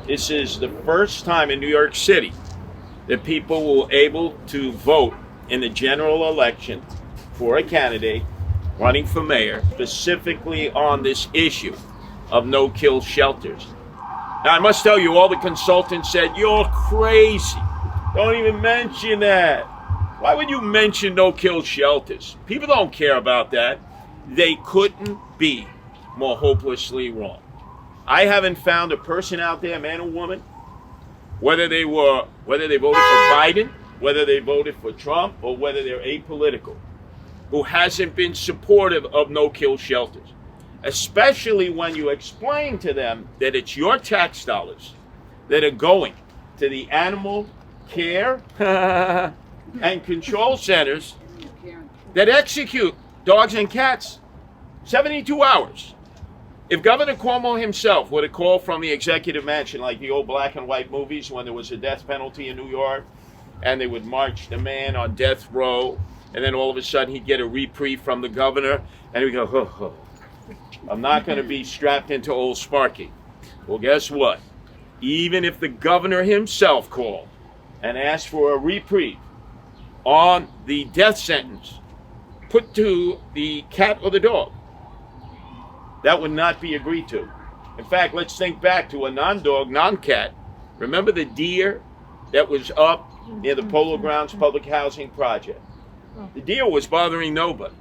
This is the first time in New York City that people were able to vote in the general election for a candidate running for mayor, specifically on this issue of no-kill shelters. Now, I must tell you, all the consultants said, "You're crazy. Don't even mention that. Why would you mention no-kill shelters? People don't care about that." They couldn't be more hopelessly wrong. I haven't found a person out there, man or woman, whether they voted for Biden, whether they voted for Trump, or whether they're apolitical, who hasn't been supportive of no-kill shelters, especially when you explain to them that it's your tax dollars that are going to the animal care and control centers that execute dogs and cats 72 hours. If Governor Cuomo himself would have called from the executive mansion, like the old black and white movies when there was a death penalty in New York, and they would march the man on death row, and then all of a sudden he'd get a reprieve from the governor, and he'd go, oh, I'm not going to be strapped into old Sparky. Well, guess what? Even if the governor himself called and asked for a reprieve on the death sentence put to the cat or the dog, that would not be agreed to. In fact, let's think back to a non-dog, non-cat. Remember the deer that was up near the Polo Grounds public housing project? The deer was bothering nobody.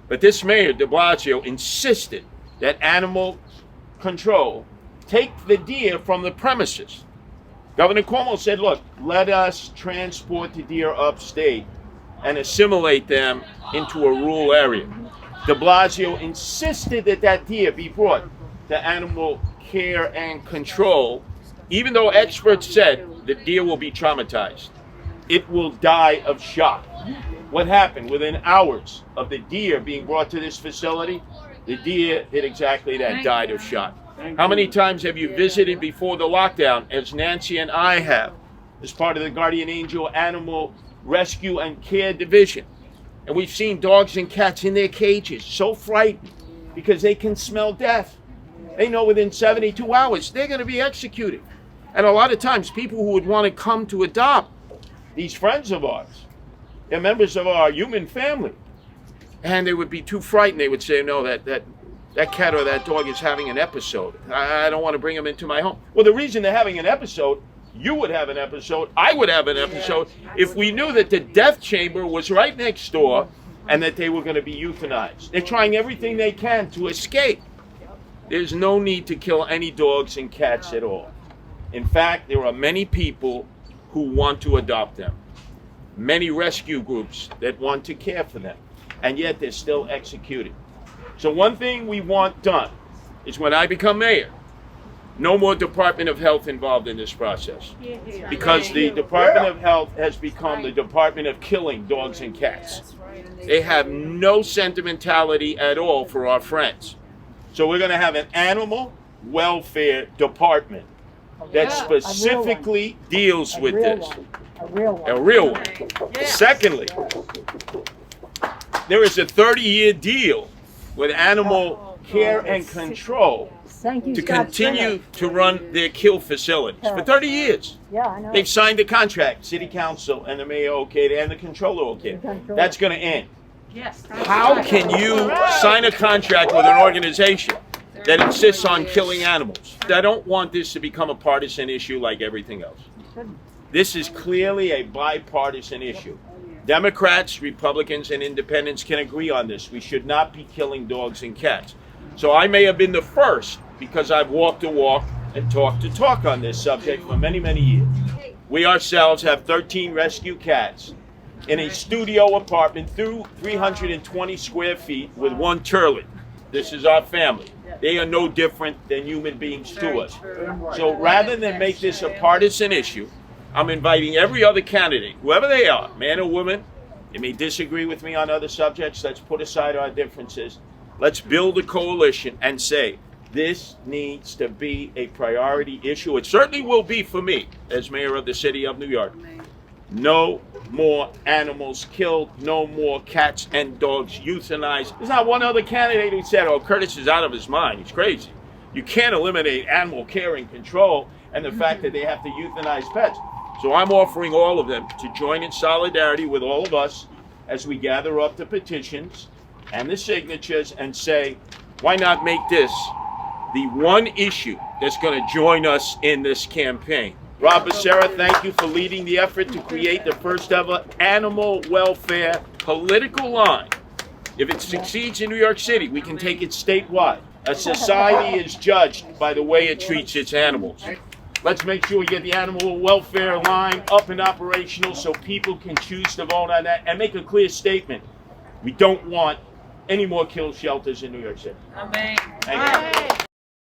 But this mayor, de Blasio, insisted that animal control take the deer from the premises. Governor Cuomo said, look, let us transport the deer upstate and assimilate them into a rural area. De Blasio insisted that that deer be brought to animal care and control, even though experts said the deer will be traumatized. It will die of shock. What happened? Within hours of the deer being brought to this facility, the deer did exactly that, died of shock. How many times have you visited before the lockdown, as Nancy and I have, as part of the Guardian Angel Animal Rescue and Care Division? And we've seen dogs and cats in their cages, so frightened because they can smell death. They know within 72 hours they're going to be executed. And a lot of times people who would want to come to adopt these friends of ours, they're members of our human family, and they would be too frightened. They would say, no, that cat or that dog is having an episode. I don't want to bring them into my home. Well, the reason they're having an episode, you would have an episode, I would have an episode, if we knew that the death chamber was right next door and that they were going to be euthanized. They're trying everything they can to escape. There's no need to kill any dogs and cats at all. In fact, there are many people who want to adopt them, many rescue groups that want to care for them, and yet they're still executed. So one thing we want done is when I become mayor, no more Department of Health involved in this process, because the Department of Health has become the Department of killing dogs and cats. They have no sentimentality at all for our friends. So we're going to have an animal welfare department that specifically deals with this. A real one. Secondly, there is a 30-year deal with animal care and control to continue to run their kill facilities for 30 years. Yeah, I know. They've signed a contract, city council and the mayor okayed it, and the controller okayed it. That's going to end. Yes. How can you sign a contract with an organization that insists on killing animals? I don't want this to become a partisan issue like everything else. This is clearly a bipartisan issue. Democrats, Republicans, and independents can agree on this. We should not be killing dogs and cats. So I may have been the first because I've walked the walk and talked the talk on this subject for many, many years. We ourselves have 13 rescue cats in a studio apartment through 320 square feet with one turlet. This is our family. They are no different than human beings to us. So rather than make this a partisan issue, I'm inviting every other candidate, whoever they are, man or woman. They may disagree with me on other subjects. Let's put aside our differences. Let's build a coalition and say, this needs to be a priority issue. It certainly will be for me as mayor of the city of New York. No more animals killed, no more cats and dogs euthanized. There's not one other candidate who said, oh, Curtis is out of his mind. He's crazy. You can't eliminate animal care and control and the fact that they have to euthanize pets. So I'm offering all of them to join in solidarity with all of us as we gather up the petitions and the signatures and say, why not make this the one issue that's going to join us in this campaign? Rob Becerra, thank you for leading the effort to create the first ever animal welfare political line. If it succeeds in New York City, we can take it statewide. A society is judged by the way it treats its animals. Let's make sure we get the animal welfare line up and operational so people can choose to vote on that and make a clear statement. We don't want any more kill shelters in New York City. Amen. Thank you.